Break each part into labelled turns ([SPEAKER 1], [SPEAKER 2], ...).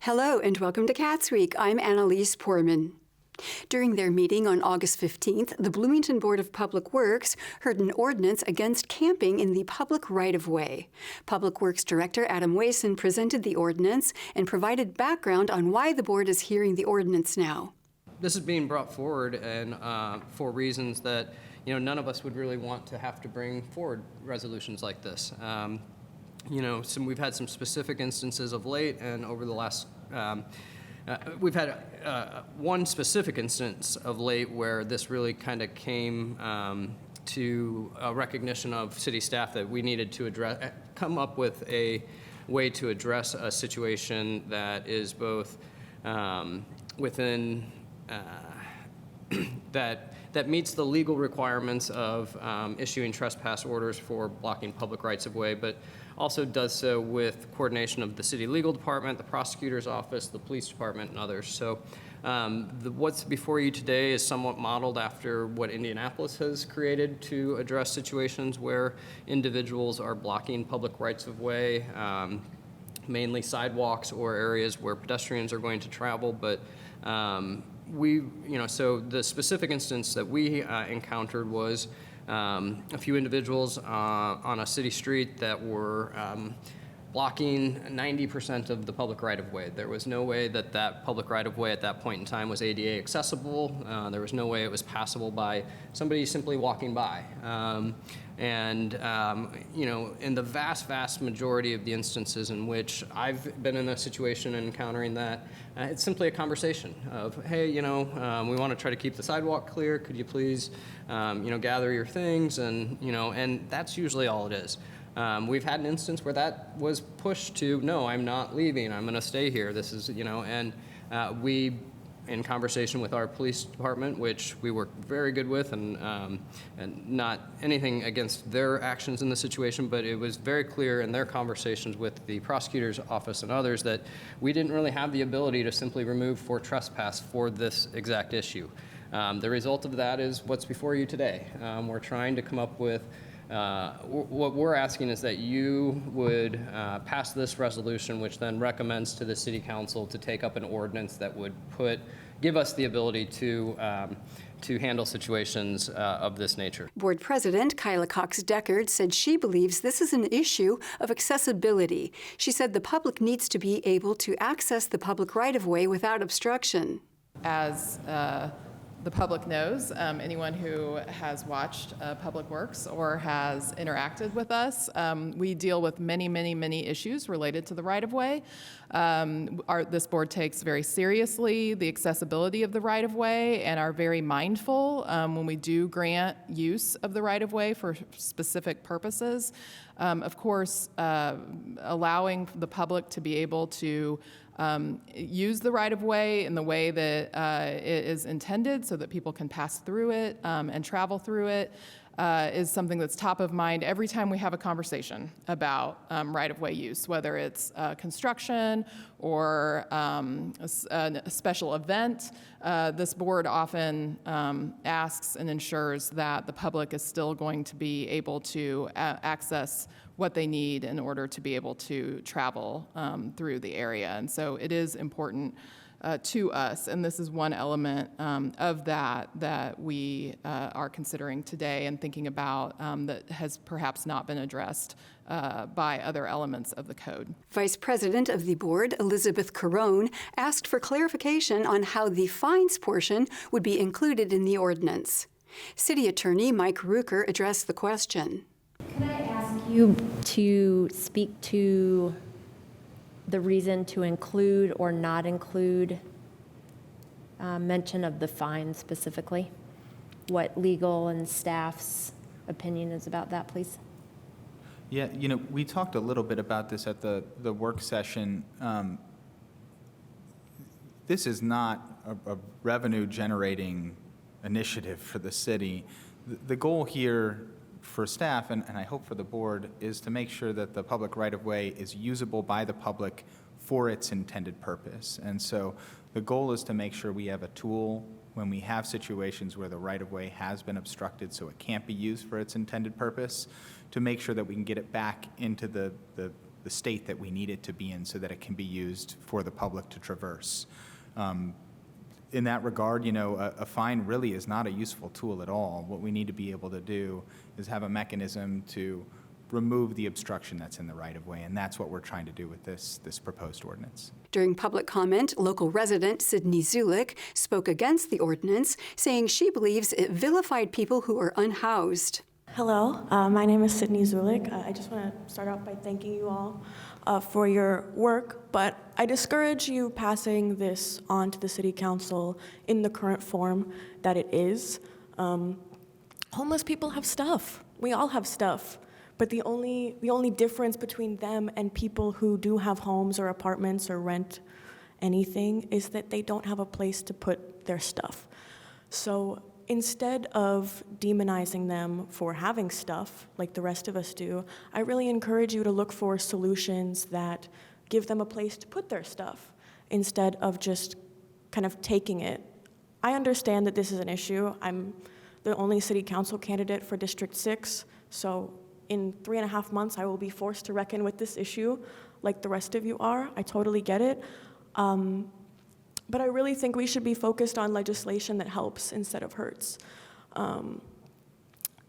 [SPEAKER 1] Hello and welcome to CATSweek. I'm Annalise Poorman. During their meeting on August 15th, the Bloomington Board of Public Works heard an ordinance against camping in the public right-of-way. Public Works Director Adam Wason presented the ordinance and provided background on why the board is hearing the ordinance now.
[SPEAKER 2] This is being brought forward and for reasons that none of us would really want to have to bring forward resolutions like this. We've had some specific instances of late, and over the last, we've had one specific instance of late where this really kind of came to a recognition of city staff that we needed to come up with a way to address a situation that is both within that meets the legal requirements of issuing trespass orders for blocking public rights of way, but also does so with coordination of the city legal department, the prosecutor's office, the police department, and others. So what's before you today is somewhat modeled after what Indianapolis has created to address situations where individuals are blocking public rights of way, mainly sidewalks or areas where pedestrians are going to travel, but so the specific instance that we encountered was a few individuals on a city street that were blocking 90% of the public right-of-way. There was no way that public right-of-way at that point in time was ADA accessible. There was no way it was passable by somebody simply walking by. In the vast majority of the instances in which I've been in a situation and encountering that, it's simply a conversation of, hey, we want to try to keep the sidewalk clear. Could you please, gather your things? And that's usually all it is. We've had an instance where that was pushed to, no, I'm not leaving. I'm going to stay here. This is, we, in conversation with our police department, which we work very good with, and not anything against their actions in the situation, but it was very clear in their conversations with the prosecutor's office and others that we didn't really have the ability to simply remove for trespass for this exact issue. The result of that is what's before you today. We're trying to come up with what we're asking is that you would pass this resolution, which then recommends to the City Council to take up an ordinance that would give us the ability to handle situations of this nature.
[SPEAKER 1] Board President Kyla Cox-Deckard said she believes this is an issue of accessibility. She said the public needs to be able to access the public right-of-way without obstruction.
[SPEAKER 3] As the public knows, anyone who has watched Public Works or has interacted with us, we deal with many issues related to the right-of-way. This board takes very seriously the accessibility of the right-of-way and are very mindful when we do grant use of the right-of-way for specific purposes. Of course, allowing the public to be able to use the right-of-way in the way that it is intended so that people can pass through it and travel through it is something that's top of mind every time we have a conversation about right-of-way use, whether it's construction or a special event. This board often asks and ensures that the public is still going to be able to access what they need in order to be able to travel through the area. And so it is important to us, and this is one element of that we are considering today and thinking about that has perhaps not been addressed by other elements of the code.
[SPEAKER 1] Vice President of the board, Elizabeth Carone, asked for clarification on how the fines portion would be included in the ordinance. City Attorney Mike Ruker addressed the question.
[SPEAKER 4] Could I ask you to speak to the reason to include or not include mention of the fine specifically? What legal and staff's opinion is about that, please?
[SPEAKER 5] Yeah, we talked a little bit about this at the work session. This is not a revenue-generating initiative for the city. The goal here for staff, and I hope for the board, is to make sure that the public right-of-way is usable by the public for its intended purpose. And so the goal is to make sure we have a tool when we have situations where the right-of-way has been obstructed so it can't be used for its intended purpose, to make sure that we can get it back into the the state that we need it to be in so that it can be used for the public to traverse. In that regard, a fine really is not a useful tool at all. What we need to be able to do is have a mechanism to remove the obstruction that's in the right-of-way, and that's what we're trying to do with this proposed ordinance.
[SPEAKER 1] During public comment, local resident Sydney Zulik spoke against the ordinance, saying she believes it vilified people who are unhoused.
[SPEAKER 6] Hello, my name is Sydney Zulik. I just want to start off by thanking you all for your work, but I discourage you passing this on to the City Council in the current form that it is. Homeless people have stuff. We all have stuff. But the only difference between them and people who do have homes or apartments or rent anything is that they don't have a place to put their stuff. So instead of demonizing them for having stuff like the rest of us do, I really encourage you to look for solutions that give them a place to put their stuff instead of just kind of taking it. I understand that this is an issue. I'm the only city council candidate for District 6, so in 3.5 months, I will be forced to reckon with this issue like the rest of you are. I totally get it. But I really think we should be focused on legislation that helps instead of hurts. And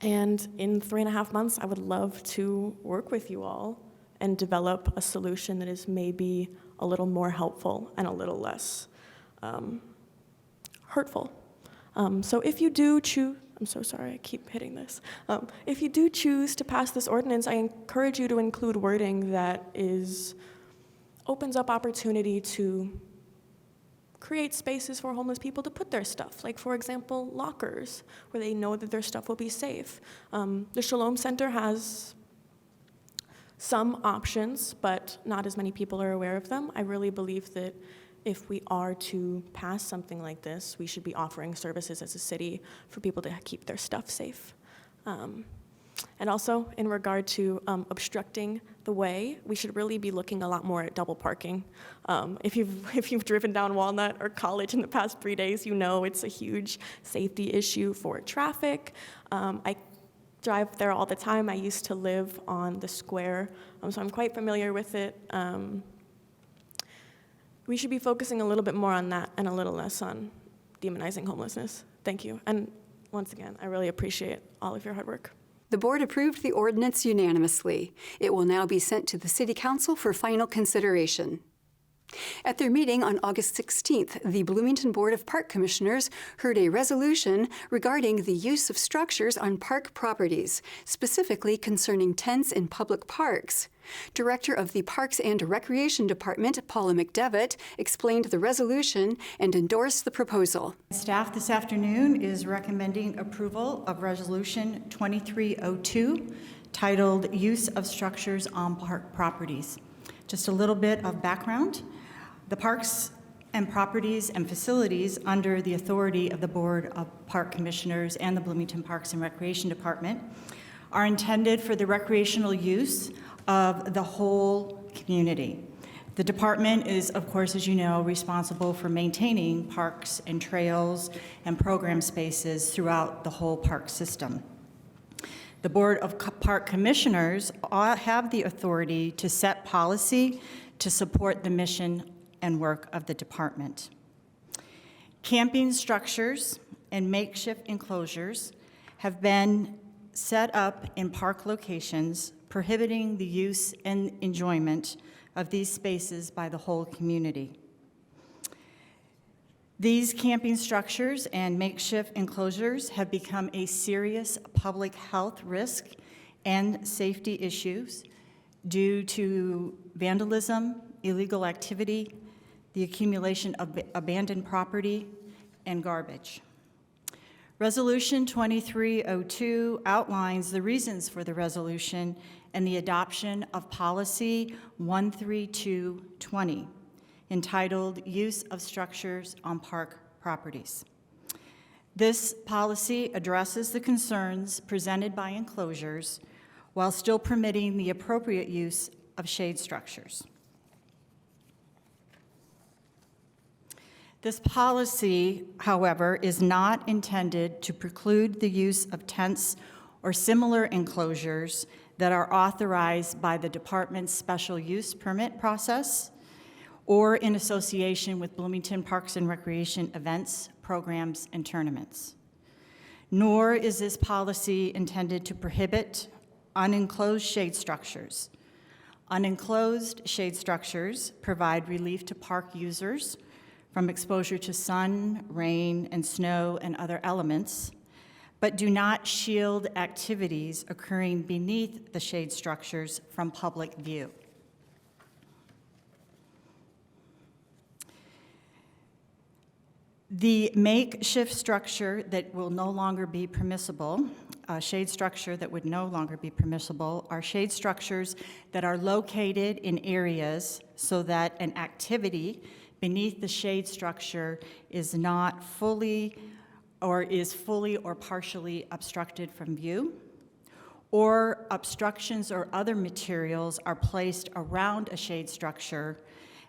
[SPEAKER 6] in 3.5 months, I would love to work with you all and develop a solution that is maybe a little more helpful and a little less hurtful. So if you do choose, I'm so sorry, I keep hitting this. If you do choose to pass this ordinance, I encourage you to include wording that opens up opportunity to create spaces for homeless people to put their stuff, like, for example, lockers, where they know that their stuff will be safe. The Shalom Center has some options, but not as many people are aware of them. I really believe that if we are to pass something like this, we should be offering services as a city for people to keep their stuff safe. And also, in regard to obstructing the way, we should really be looking a lot more at double parking. If you've driven down Walnut or College in the past 3 days, you know it's a huge safety issue for traffic. I drive there all the time. I used to live on the square, so I'm quite familiar with it. We should be focusing a little bit more on that and a little less on demonizing homelessness. Thank you. And once again, I really appreciate all of your hard work.
[SPEAKER 1] The board approved the ordinance unanimously. It will now be sent to the City Council for final consideration. At their meeting on August 16th, the Bloomington Board of Park Commissioners heard a resolution regarding the use of structures on park properties, specifically concerning tents in public parks. Director of the Parks and Recreation Department, Paula McDevitt, explained the resolution and endorsed the proposal.
[SPEAKER 7] Staff this afternoon is recommending approval of Resolution 2302, titled Use of Structures on Park Properties. Just a little bit of background. The parks and properties and facilities under the authority of the Board of Park Commissioners and the Bloomington Parks and Recreation Department are intended for the recreational use of the whole community. The department is, of course, as you know, responsible for maintaining parks and trails and program spaces throughout the whole park system. The Board of Park Commissioners have the authority to set policy to support the mission and work of the department. Camping structures and makeshift enclosures have been set up in park locations, prohibiting the use and enjoyment of these spaces by the whole community. These camping structures and makeshift enclosures have become a serious public health risk and safety issues due to vandalism, illegal activity, the accumulation of abandoned property, and garbage. Resolution 2302 outlines the reasons for the resolution and the adoption of Policy 13220, entitled Use of Structures on Park Properties. This policy addresses the concerns presented by enclosures while still permitting the appropriate use of shade structures. This policy, however, is not intended to preclude the use of tents or similar enclosures that are authorized by the department's special use permit process or in association with Bloomington Parks and Recreation events, programs, and tournaments. Nor is this policy intended to prohibit unenclosed shade structures. Unenclosed shade structures provide relief to park users from exposure to sun, rain, and snow and other elements, but do not shield activities occurring beneath the shade structures from public view. The makeshift structure that will no longer be permissible, shade structure that would no longer be permissible, are shade structures that are located in areas so that an activity beneath the shade structure is not fully or partially obstructed from view, or obstructions or other materials are placed around a shade structure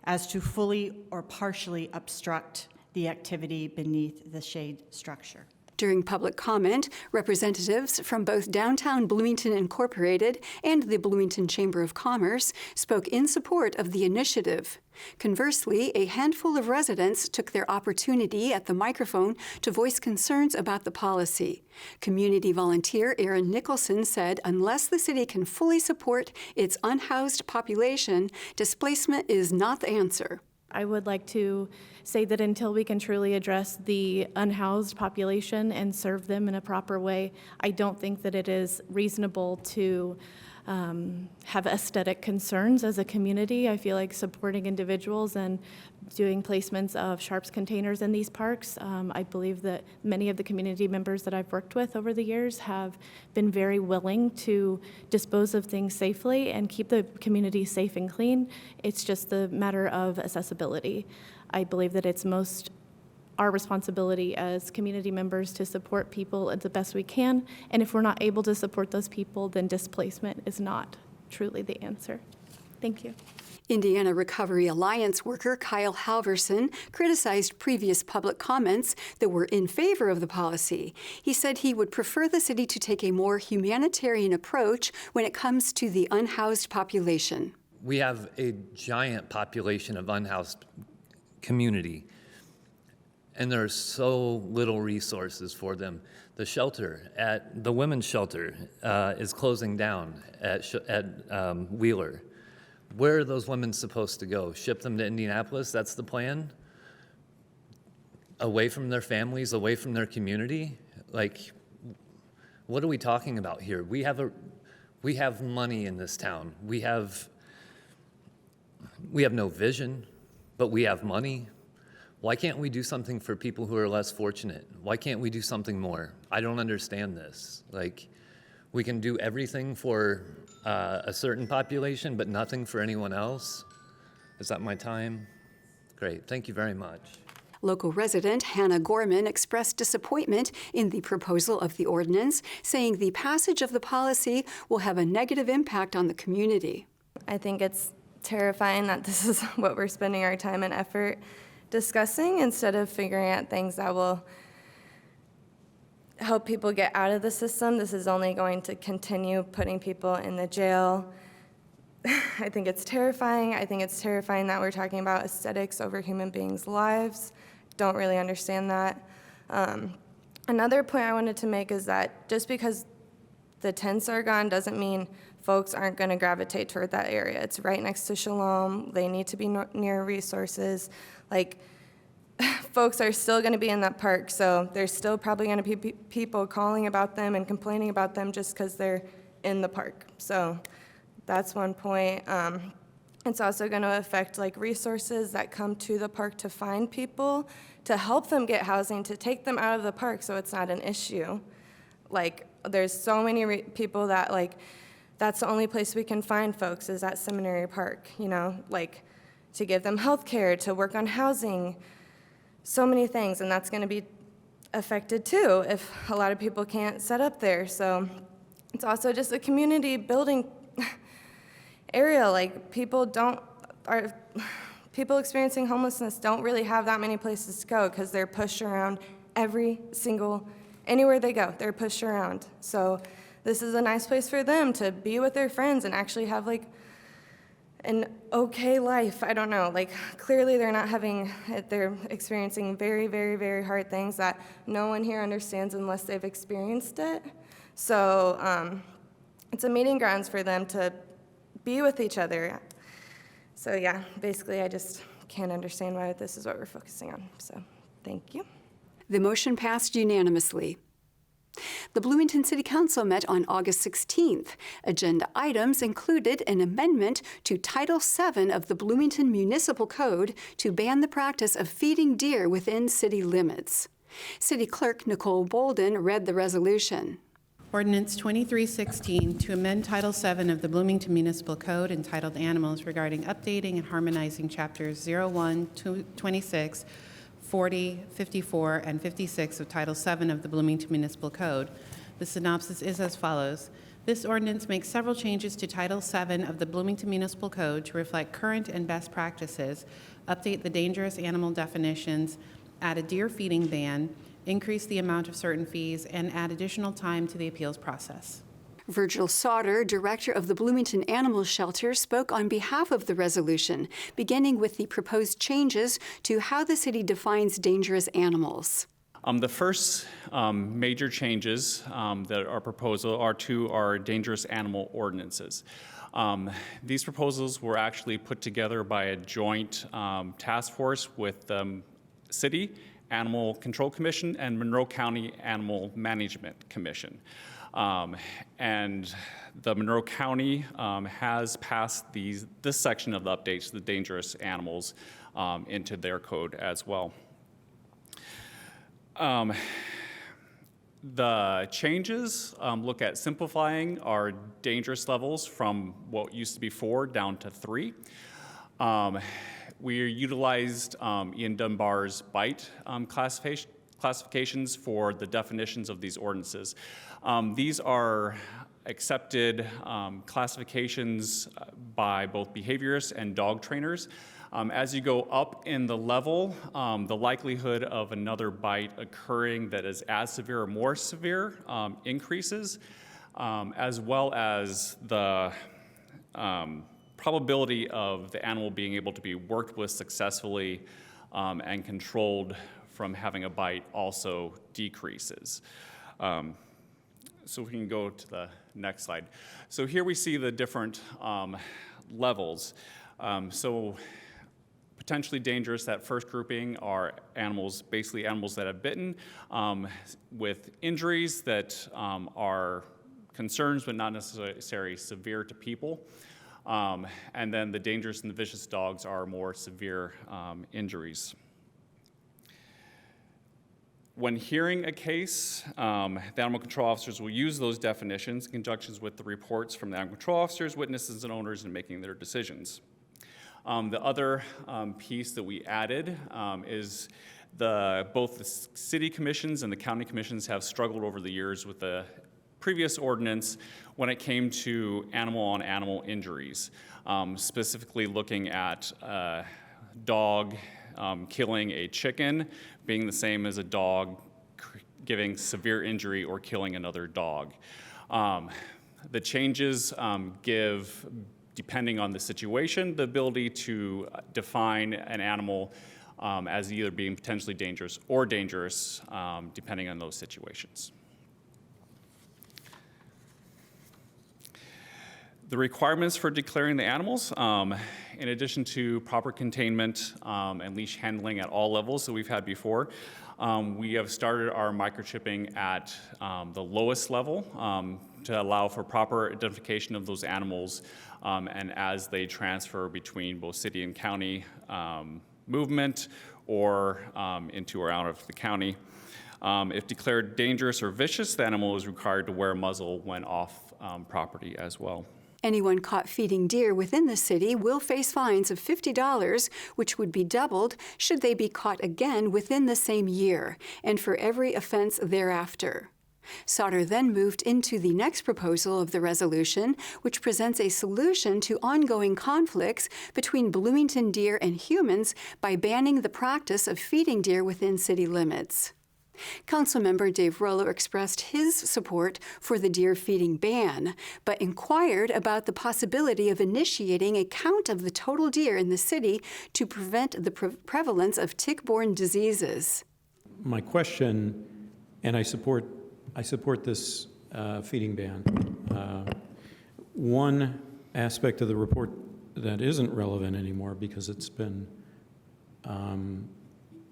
[SPEAKER 7] as to fully or partially obstruct the activity beneath the shade structure.
[SPEAKER 1] During public comment, representatives from both Downtown Bloomington Incorporated and the Bloomington Chamber of Commerce spoke in support of the initiative. Conversely, a handful of residents took their opportunity at the microphone to voice concerns about the policy. Community volunteer Erin Nicholson said unless the city can fully support its unhoused population, displacement is not the answer.
[SPEAKER 8] I would like to say that until we can truly address the unhoused population and serve them in a proper way, I don't think that it is reasonable to have aesthetic concerns as a community. I feel like supporting individuals and doing placements of sharps containers in these parks. I believe that many of the community members that I've worked with over the years have been very willing to dispose of things safely and keep the community safe and clean. It's just the matter of accessibility. I believe that it's most our responsibility as community members to support people as the best we can, and if we're not able to support those people, then displacement is not truly the answer. Thank you.
[SPEAKER 1] Indiana Recovery Alliance worker Kyle Halverson criticized previous public comments that were in favor of the policy. He said he would prefer the city to take a more humanitarian approach when it comes to the unhoused population.
[SPEAKER 9] We have a giant population of unhoused community, and there are so little resources for them. The shelter the women's shelter is closing down at Wheeler. Where are those women supposed to go? Ship them to Indianapolis? That's the plan? Away from their families, away from their community? Like, what are we talking about here? We have money in this town. We have no vision, but we have money. Why can't we do something for people who are less fortunate? Why can't we do something more? I don't understand this. Like, we can do everything for a certain population, but nothing for anyone else? Is that my time? Great, thank you very much.
[SPEAKER 1] Local resident Hannah Gorman expressed disappointment in the proposal of the ordinance, saying the passage of the policy will have a negative impact on the community.
[SPEAKER 10] I think it's terrifying that this is what we're spending our time and effort discussing instead of figuring out things that will help people get out of the system. This is only going to continue putting people in the jail. I think it's terrifying. I think it's terrifying that we're talking about aesthetics over human beings' lives. Don't really understand that. Another point I wanted to make is that just because the tents are gone doesn't mean folks aren't going to gravitate toward that area. It's right next to Shalom. They need to be near resources. Like, folks are still going to be in that park, so there's still probably going to be people calling about them and complaining about them just because they're in the park. So that's one point. It's also going to affect like resources that come to the park to find people, to help them get housing, to take them out of the park so it's not an issue. Like, there's so many people that like, that's the only place we can find folks is at Seminary Park, you know, like to give them health care, to work on housing, so many things, and that's going to be affected too if a lot of people can't set up there. So it's also just a community building area. Like, people experiencing homelessness don't really have that many places to go because they're pushed around anywhere they go, they're pushed around. So this is a nice place for them to be with their friends and actually have like an okay life. I don't know, like clearly they're experiencing very, very, very hard things that no one here understands unless they've experienced it. So it's a meeting grounds for them to be with each other. So yeah, basically I just can't understand why this is what we're focusing on. So thank you.
[SPEAKER 1] The motion passed unanimously. The Bloomington City Council met on August 16th. Agenda items included an amendment to Title VII of the Bloomington Municipal Code to ban the practice of feeding deer within city limits. City Clerk Nicole Bolden read the resolution.
[SPEAKER 11] Ordinance 2316 to amend Title VII of the Bloomington Municipal Code entitled Animals regarding updating and harmonizing Chapters 01, 26, 40, 54, and 56 of Title VII of the Bloomington Municipal Code. The synopsis is as follows. This ordinance makes several changes to Title VII of the Bloomington Municipal Code to reflect current and best practices, update the dangerous animal definitions, add a deer feeding ban, increase the amount of certain fees, and add additional time to the appeals process.
[SPEAKER 1] Virgil Sauter, director of the Bloomington Animal Shelter, spoke on behalf of the resolution, beginning with the proposed changes to how the city defines dangerous animals.
[SPEAKER 12] The first major changes that are proposed are to our dangerous animal ordinances. These proposals were actually put together by a joint task force with the City Animal Control Commission and Monroe County Animal Management Commission. And the Monroe County has passed this section of the updates to the dangerous animals into their code as well. The changes look at simplifying our dangerous levels from what used to be 4 down to 3. We utilized Ian Dunbar's BITE classifications for the definitions of these ordinances. These are accepted classifications by both behaviorists and dog trainers. As you go up in the level, the likelihood of another bite occurring that is as severe or more severe increases, as well as the probability of the animal being able to be worked with successfully and controlled from having a bite also decreases. So we can go to the next slide. So here we see the different levels. So potentially dangerous, that first grouping are animals, basically animals that have bitten with injuries that are concerns but not necessarily severe to people. And then the dangerous and the vicious dogs are more severe injuries. When hearing a case, the animal control officers will use those definitions in conjunction with the reports from the animal control officers, witnesses, and owners in making their decisions. The other piece that we added is both the city commissions and the county commissions have struggled over the years with the previous ordinance when it came to animal-on-animal injuries, specifically looking at dog killing a chicken being the same as a dog giving severe injury or killing another dog. The changes give, depending on the situation, the ability to define an animal as either being potentially dangerous or dangerous, depending on those situations. The requirements for declaring the animals, in addition to proper containment and leash handling at all levels that we've had before, we have started our microchipping at the lowest level to allow for proper identification of those animals and as they transfer between both city and county movement or into or out of the county. If declared dangerous or vicious, the animal is required to wear a muzzle when off property as well.
[SPEAKER 1] Anyone caught feeding deer within the city will face fines of $50, which would be doubled should they be caught again within the same year, and for every offense thereafter. Sauter then moved into the next proposal of the resolution, which presents a solution to ongoing conflicts between Bloomington deer and humans by banning the practice of feeding deer within city limits. Councilmember Dave Rollo expressed his support for the deer feeding ban, but inquired about the possibility of initiating a count of the total deer in the city to prevent the prevalence of tick-borne diseases.
[SPEAKER 13] My question, and I support this feeding ban. One aspect of the report that isn't relevant anymore because it's been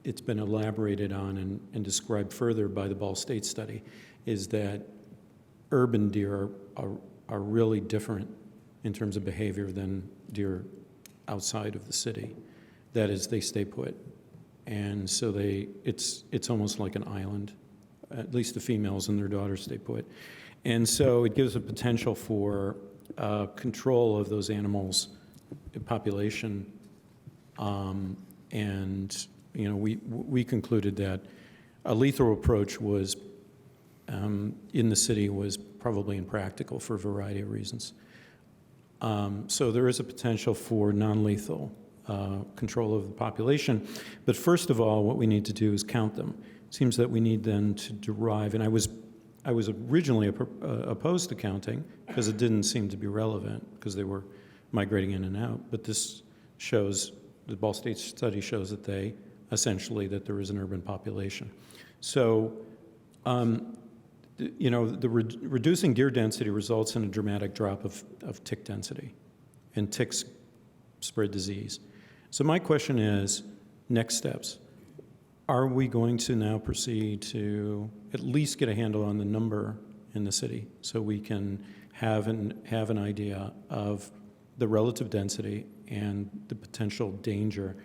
[SPEAKER 13] elaborated on and described further by the Ball State study is that urban deer are really different in terms of behavior than deer outside of the city. That is, they stay put. And so it's almost like an island. At least the females and their daughters stay put. And so it gives a potential for control of those animals' population. And you know, we concluded that a lethal approach was in the city was probably impractical for a variety of reasons. So there is a potential for non-lethal control of the population. But first of all, what we need to do is count them. It seems that we need then to derive, and I was originally opposed to counting because it didn't seem to be relevant because they were migrating in and out. But this shows, the Ball State study shows that essentially that there is an urban population. So, you know, reducing deer density results in a dramatic drop of tick density, and ticks spread disease. So my question is, next steps. Are we going to now proceed to at least get a handle on the number in the city so we can have an idea of the relative density and the potential danger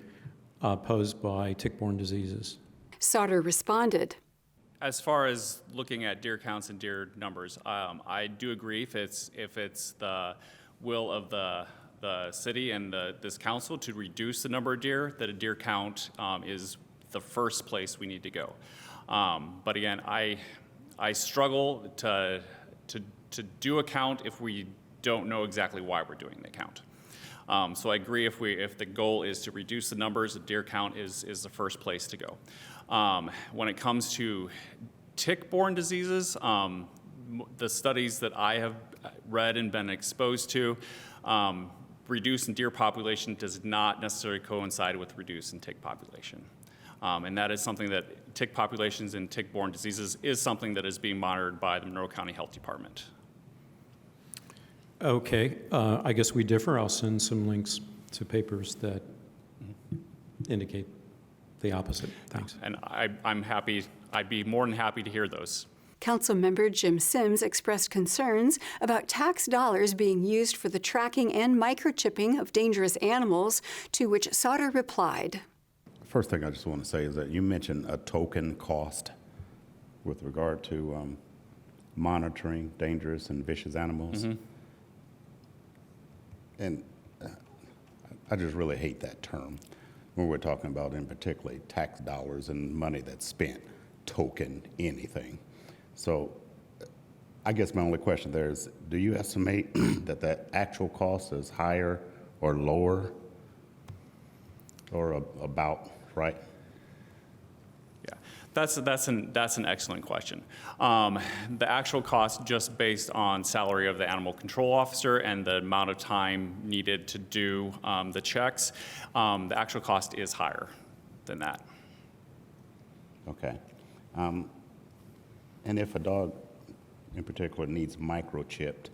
[SPEAKER 13] posed by tick-borne diseases?
[SPEAKER 1] Sauter responded.
[SPEAKER 12] As far as looking at deer counts and deer numbers, I do agree if it's the will of the city and this council to reduce the number of deer, that a deer count is the first place we need to go. But again, I struggle to do a count if we don't know exactly why we're doing the count. So I agree if the goal is to reduce the numbers, a deer count is the first place to go. When it comes to tick-borne diseases, the studies that I have read and been exposed to, reduce in deer population does not necessarily coincide with reduce in tick population. And that is something that tick populations and tick-borne diseases is something that is being monitored by the Monroe County Health Department.
[SPEAKER 13] Okay, I guess we differ. I'll send some links to papers that indicate the opposite. Thanks.
[SPEAKER 12] And I'm happy, I'd be more than happy to hear those.
[SPEAKER 1] Councilmember Jim Sims expressed concerns about tax dollars being used for the tracking and microchipping of dangerous animals, to which Sauter replied.
[SPEAKER 14] First thing I just want to say is that you mentioned a token cost with regard to monitoring dangerous and vicious animals. Mm-hmm. And I just really hate that term when we're talking about, in particularly, tax dollars and money that's spent, token anything. So I guess my only question there is, do you estimate that that actual cost is higher or lower or about right?
[SPEAKER 12] Yeah, that's an excellent question. The actual cost, just based on salary of the animal control officer and the amount of time needed to do the checks, the actual cost is higher than that.
[SPEAKER 14] Okay. And if a dog in particular needs microchipped,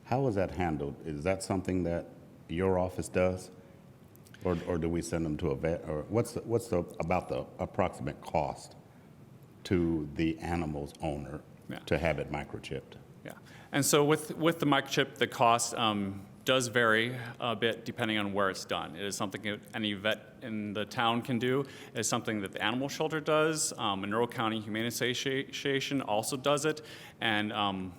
[SPEAKER 14] how is that handled? Is that something that your office does? Or do we send them to a vet? Or what's about the approximate cost to the animal's owner to have it microchipped?
[SPEAKER 12] Yeah, and so with the microchip, the cost does vary a bit depending on where it's done. It is something that any vet in the town can do. It is something that the animal shelter does. Monroe County Humane Association also does it, and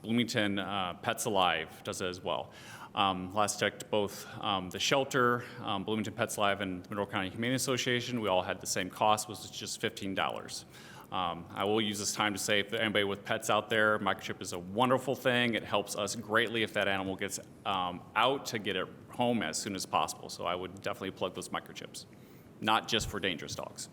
[SPEAKER 12] Bloomington Pets Alive does it as well. Last checked, both the shelter, Bloomington Pets Alive, and Monroe County Humane Association, we all had the same cost, was just $15. I will use this time to say, if anybody with pets out there, microchip is a wonderful thing. It helps us greatly if that animal gets out to get it home as soon as possible. So I would definitely plug those microchips, not just for dangerous dogs.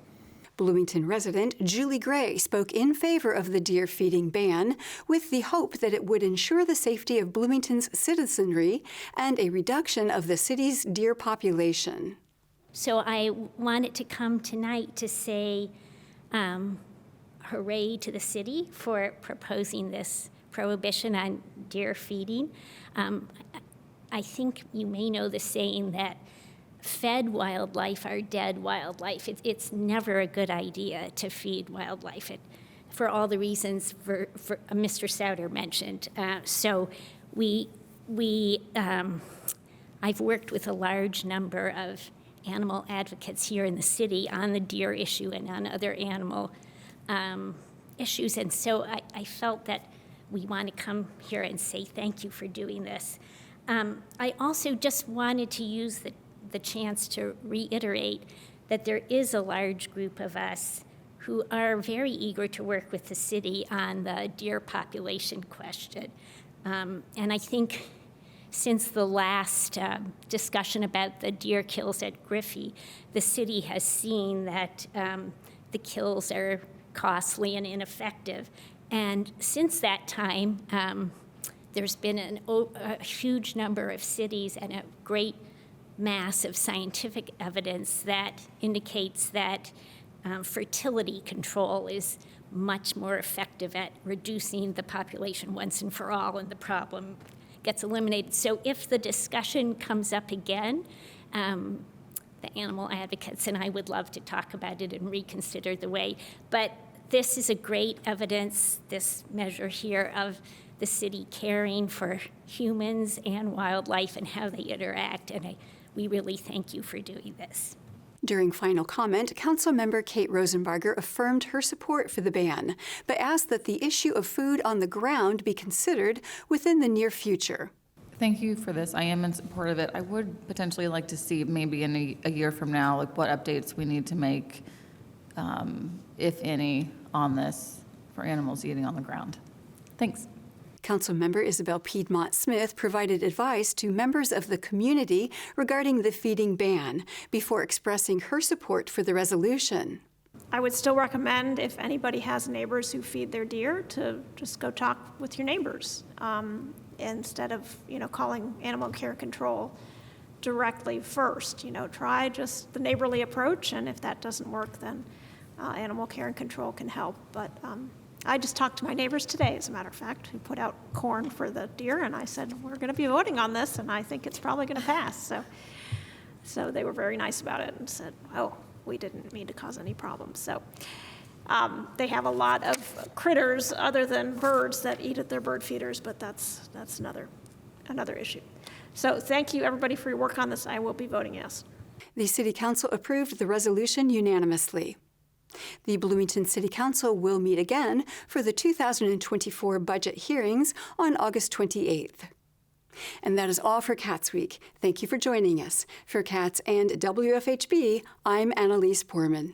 [SPEAKER 1] Bloomington resident Julie Gray spoke in favor of the deer feeding ban with the hope that it would ensure the safety of Bloomington's citizenry and a reduction of the city's deer population.
[SPEAKER 15] So I wanted to come tonight to say hooray to the city for proposing this prohibition on deer feeding. I think you may know the saying that fed wildlife are dead wildlife. It's never a good idea to feed wildlife for all the reasons for Mr. Souter mentioned. So I've worked with a large number of animal advocates here in the city on the deer issue and on other animal issues. And so I felt that we want to come here and say thank you for doing this. I also just wanted to use the chance to reiterate that there is a large group of us who are very eager to work with the city on the deer population question. And I think since the last discussion about the deer kills at Griffey, the city has seen that the kills are costly and ineffective. And since that time, there's been a huge number of cities and a great mass of scientific evidence that indicates that fertility control is much more effective at reducing the population once and for all, and the problem gets eliminated. So if the discussion comes up again, the animal advocates and I would love to talk about it and reconsider the way. But this is a great evidence, this measure here, of the city caring for humans and wildlife and how they interact, and we really thank you for doing this.
[SPEAKER 1] During final comment, Councilmember Kate Rosenbarger affirmed her support for the ban, but asked that the issue of food on the ground be considered within the near future.
[SPEAKER 16] Thank you for this. I am in support of it. I would potentially like to see maybe in a year from now, like what updates we need to make, if any, on this for animals eating on the ground. Thanks.
[SPEAKER 1] Councilmember Isabel Piedmont Smith provided advice to members of the community regarding the feeding ban before expressing her support for the resolution.
[SPEAKER 17] I would still recommend, if anybody has neighbors who feed their deer, to just go talk with your neighbors instead of calling animal care control directly first. Try just the neighborly approach, and if that doesn't work, then animal care and control can help. But I just talked to my neighbors today, as a matter of fact, who put out corn for the deer, and I said, we're going to be voting on this, and I think it's probably going to pass. So they were very nice about it and said, oh, we didn't mean to cause any problems. So they have a lot of critters other than birds that eat at their bird feeders, but that's another issue. So thank you, everybody, for your work on this. I will be voting yes.
[SPEAKER 1] The City Council approved the resolution unanimously. The Bloomington City Council will meet again for the 2024 budget hearings on August 28th. And that is all for CATSweek. Thank you for joining us. For CATS and WFHB, I'm Annalise Poorman.